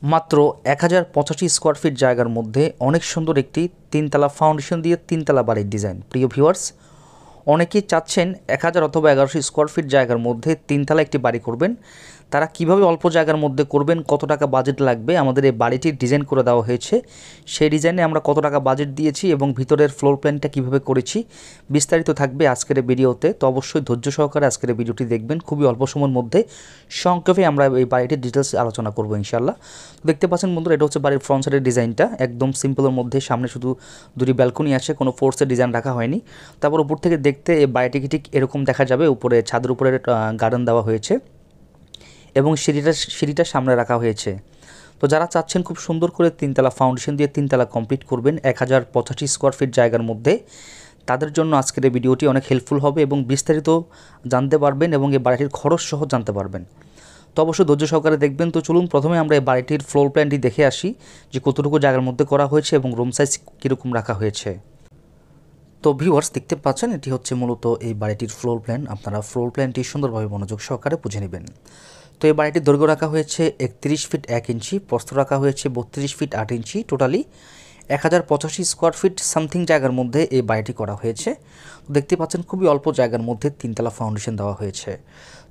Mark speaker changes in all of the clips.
Speaker 1: মাত্র 1085 square feet জায়গার মধ্যে অনেক সুন্দর একটি তিনতলা ফাউন্ডেশন দিয়ে তিনতলা বাড়ির ডিজাইন। প্রিয় ভিউয়ার্স, অনেকেই চাচ্ছেন 1000 অথবা 1100 স্কোয়ার ফিট জায়গার মধ্যে তিনতলা একটি বাড়ি করবেন। তারা কিভাবে অল্প জায়গার মধ্যে করবেন, কত টাকা বাজেট লাগবে, আমাদের এই বাড়িটির ডিজাইন করে দেওয়া হয়েছে। সেই ডিজাইনে আমরা কত টাকা বাজেট দিয়েছি এবং ভিতরের ফ্লোর প্ল্যানটা কীভাবে করেছি বিস্তারিত থাকবে আজকের ভিডিওতে। তো অবশ্যই ধৈর্য সহকারে আজকের ভিডিওটি দেখবেন। খুবই অল্প সময়ের মধ্যে সংক্ষেপে আমরা এই বাড়িটির ডিটেলস আলোচনা করবো ইনশাল্লাহ। দেখতে পাচ্ছেন বন্ধুরা, এটা হচ্ছে বাড়ির ফ্রন্ট সাইডের ডিজাইনটা, একদম সিম্পলের মধ্যে। সামনে শুধু দুটি ব্যালকনি আছে, কোনো ফোর্সের ডিজাইন রাখা হয়নি। তারপর উপর থেকে দেখতে এই বাড়িটিকে ঠিক এরকম দেখা যাবে। উপরে ছাদের উপরে গার্ডেন দেওয়া হয়েছে এবং সিঁড়িটা সামনে রাখা হয়েছে। তো যারা চাচ্ছেন খুব সুন্দর করে তিনতলা ফাউন্ডেশন দিয়ে তিনতলা কমপ্লিট করবেন 1085 স্কোয়ার ফিট জায়গার মধ্যে, তাদের জন্য আজকের এই ভিডিওটি অনেক হেল্পফুল হবে এবং বিস্তারিত জানতে পারবেন এবং এই বাড়িটির খরচ সহ জানতে পারবেন। তো অবশ্যই ধৈর্য সহকারে দেখবেন। তো চলুন প্রথমে আমরা এই বাড়িটির ফ্লোর প্ল্যানটি দেখে আসি যে কতটুকু জায়গার মধ্যে করা হয়েছে এবং রুম সাইজ কীরকম রাখা হয়েছে। তো ভিউয়ার্স, দেখতে পাচ্ছেন এটি হচ্ছে মূলত এই বাড়িটির ফ্লোর প্ল্যান। আপনারা ফ্লোর প্ল্যানটি সুন্দরভাবে মনোযোগ সহকারে বুঝে নেবেন। তো এই বাড়িটির দৈর্ঘ্য রাখা হয়েছে 31 ফিট 1 ইঞ্চি, প্রস্থ রাখা হয়েছে 32 ফিট 8 ইঞ্চি। টোটালি 1085 স্কোয়ার ফিট সামথিং জায়গার মধ্যে এই বাড়িটি করা হয়েছে। তো দেখতে পাচ্ছেন খুবই অল্প জায়গার মধ্যে তিনতলা ফাউন্ডেশন দেওয়া হয়েছে।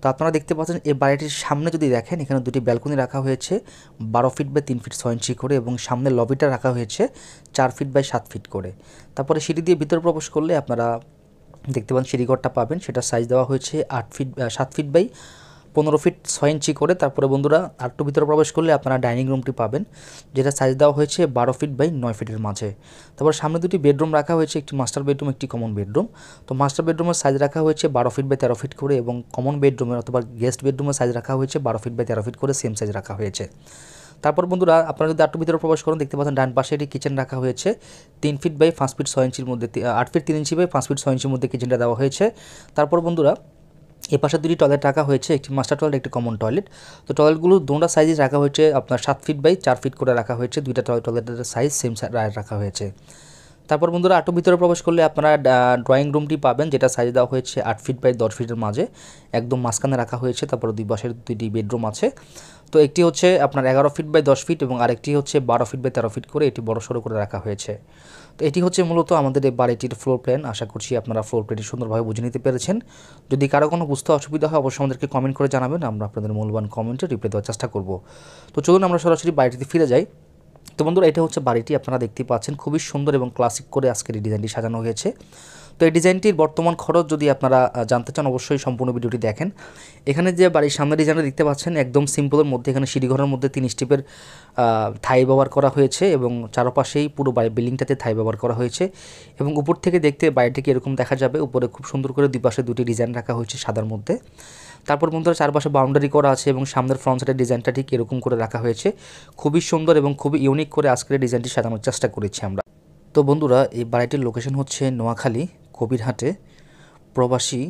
Speaker 1: তো আপনারা দেখতে পাচ্ছেন এই বাড়িটির সামনে যদি দেখেন, এখানে দুটি ব্যালকনি রাখা হয়েছে 12 ফিট বাই 3 ফিট 6 ইঞ্চি করে এবং সামনে লবিটা রাখা হয়েছে 4 ফিট বাই 7 ফিট করে। তারপরে সিঁড়ি দিয়ে ভিতরে প্রবেশ করলে আপনারা দেখতে পান সিঁড়িঘরটা পাবেন, সেটা সাইজ দেওয়া হয়েছে 7 ফিট বাই 15 ফিট 6 ইঞ্চি করে। তারপরে বন্ধুরা আরেকটু ভিতরে প্রবেশ করলে আপনারা ডাইনিং রুমটি পাবেন, যেটা সাইজ দেওয়া হয়েছে 12 ফিট বাই 9 ফিটের মাঝে। তারপর সামনে দুটি বেডরুম রাখা হয়েছে, একটি মাস্টার বেডরুম, একটি কমন বেডরুম। তো মাস্টার বেডরুমের সাইজ রাখা হয়েছে 12 ফিট বাই 13 ফিট করে এবং কমন বেডরুমের অথবা গেস্ট বেডরুমের সাইজ রাখা হয়েছে 12 ফিট বাই 13 ফিট করে, সেম সাইজ রাখা হয়েছে। তারপর বন্ধুরা আপনারা যদি আরেকটু ভিতরে প্রবেশ করেন, দেখতে পাচ্ছেন ডান পাশে একটি কিচেন রাখা হয়েছে 3 ফিট বাই 5 ফিট 6 ইঞ্চির মধ্যে, 8 ফিট 3 ইঞ্চি বাই 5 ফিট 6 ইঞ্চির মধ্যে কিচেনটা দেওয়া হয়েছে। তারপর বন্ধুরা এ পাশে দুটি টয়লেট রাখা হয়েছে, একটি মাস্টার টয়লেট, একটি কমন টয়লেট। তো টয়লেটগুলো দুটো সাইজে রাখা হয়েছে আপনার 7 ফিট বাই 4 ফিট করে রাখা হয়েছে, দুইটা টয়লেটের সাইজ সেম রাখা হয়েছে। তারপর বন্ধুরা আরও ভিতরে প্রবেশ করলে আপনারা ড্রয়িং রুমটি পাবেন, যেটা সাইজ দেওয়া হয়েছে 8 ফিট বাই 10 ফিটের মাঝে, একদম মাঝখানে রাখা হয়েছে। তারপর দুই পাশের দুইটি বেডরুম আছে। তো একটি হচ্ছে আপনার 11 ফিট বাই 10 ফিট এবং আরেকটি হচ্ছে 12 ফিট বাই 13 ফিট করে, এটি বড় সড়ো করে রাখা হয়েছে। তো এটি হচ্ছে মূলত আমাদের এই বাড়িটির ফ্লোর প্ল্যান। আশা করছি আপনারা ফ্লোর প্ল্যানটি সুন্দরভাবে বুঝে নিতে পেরেছেন। যদি কারো কোনো বুঝতে অসুবিধা হয় অবশ্যই আমাদেরকে কমেন্ট করে জানাবেন, আমরা আপনাদের মূল্যবান কমেন্টে রিপ্লাই দেওয়ার চেষ্টা করব। তো চলুন আমরা সরাসরি বাড়িটিতে ফিরে যাই। তো বন্ধুরা, এটা হচ্ছে বাড়িটি, আপনারা দেখতেই পাচ্ছেন খুবই সুন্দর এবং ক্লাসিক করে আজকের এই ডিজাইনটি সাজানো হয়েছে। তো এই ডিজাইনটির বর্তমান খরচ যদি আপনারা জানতে চান অবশ্যই সম্পূর্ণ ভিডিওটি দেখেন। এখানে যে বাড়ির সামনে ডিজাইনটা দেখতে পাচ্ছেন একদম সিম্পলের মধ্যে, এখানে সিঁড়িঘরের মধ্যে 3 স্টেপের থাই ব্যবহার করা হয়েছে এবং চারপাশেই পুরো বাড়ির বিল্ডিংটাতে থাই ব্যবহার করা হয়েছে এবং উপর থেকে দেখতে বাড়িটিকে এরকম দেখা যাবে। উপরে খুব সুন্দর করে দুই পাশে দুটি ডিজাইন রাখা হয়েছে সাদার মধ্যে। তারপর বন্ধুরা চারপাশে বাউন্ডারি করা আছে এবং সামনের ফ্রন্ট সাইডের ডিজাইনটা ঠিক এরকম করে রাখা হয়েছে। খুবই সুন্দর এবং খুবই ইউনিক করে আজকের ডিজাইনটি সাজানোর চেষ্টা করেছি আমরা। তো বন্ধুরা, এই বাড়িটির লোকেশন হচ্ছে নোয়াখালী কবিরহাটে। প্রবাসী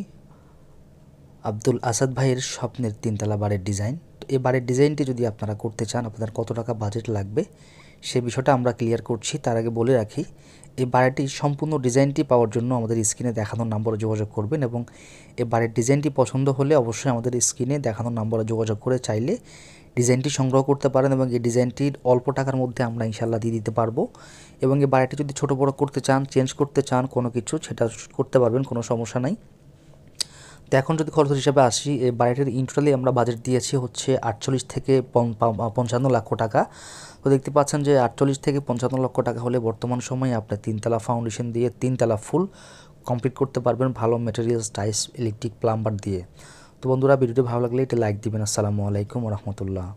Speaker 1: আব্দুল আসাদ ভাইয়ের স্বপ্নের তিনতলা বাড়ির ডিজাইন। তো এই বাড়ির ডিজাইনটি যদি আপনারা করতে চান আপনাদের কত টাকা বাজেট লাগবে সে বিষয়টা আমরা ক্লিয়ার করছি। তার আগে বলে রাখি, এই বাড়িটির সম্পূর্ণ ডিজাইনটি পাওয়ার জন্য আমাদের স্ক্রিনে দেখানোর নম্বরে যোগাযোগ করবেন এবং এই বাড়ির ডিজাইনটি পছন্দ হলে অবশ্যই আমাদের স্ক্রিনে দেখানোর নম্বরে যোগাযোগ করে চাইলে ডিজাইনটি সংগ্রহ করতে পারেন এবং এই ডিজাইনটির অল্প টাকার মধ্যে আমরা ইনশাল্লাহ দিয়ে দিতে পারবো। এবং এই বাড়িটি যদি ছোটো বড়ো করতে চান, চেঞ্জ করতে চান কোনো কিছু, সেটা করতে পারবেন, কোনো সমস্যা নাই। তো এখন যদি খরচ হিসাবে আসি, এই বাড়িটির ইন্টোটালি আমরা বাজেট দিয়েছি হচ্ছে 48 থেকে 55 লক্ষ টাকা। তো দেখতে পাচ্ছেন যে 48 থেকে 55 লক্ষ টাকা হলে বর্তমান সময়ে আপনার তিনতলা ফাউন্ডেশন দিয়ে তিনতলা ফুল কমপ্লিট করতে পারবেন ভালো ম্যাটেরিয়ালস, টাইলস, ইলেকট্রিক, প্লাম্বার দিয়ে। তো বন্ধুরা, ভিডিওটি ভালো লাগলে এটা লাইক দিবেন। আসসালামু আলাইকুম ওয়া রাহমাতুল্লাহ।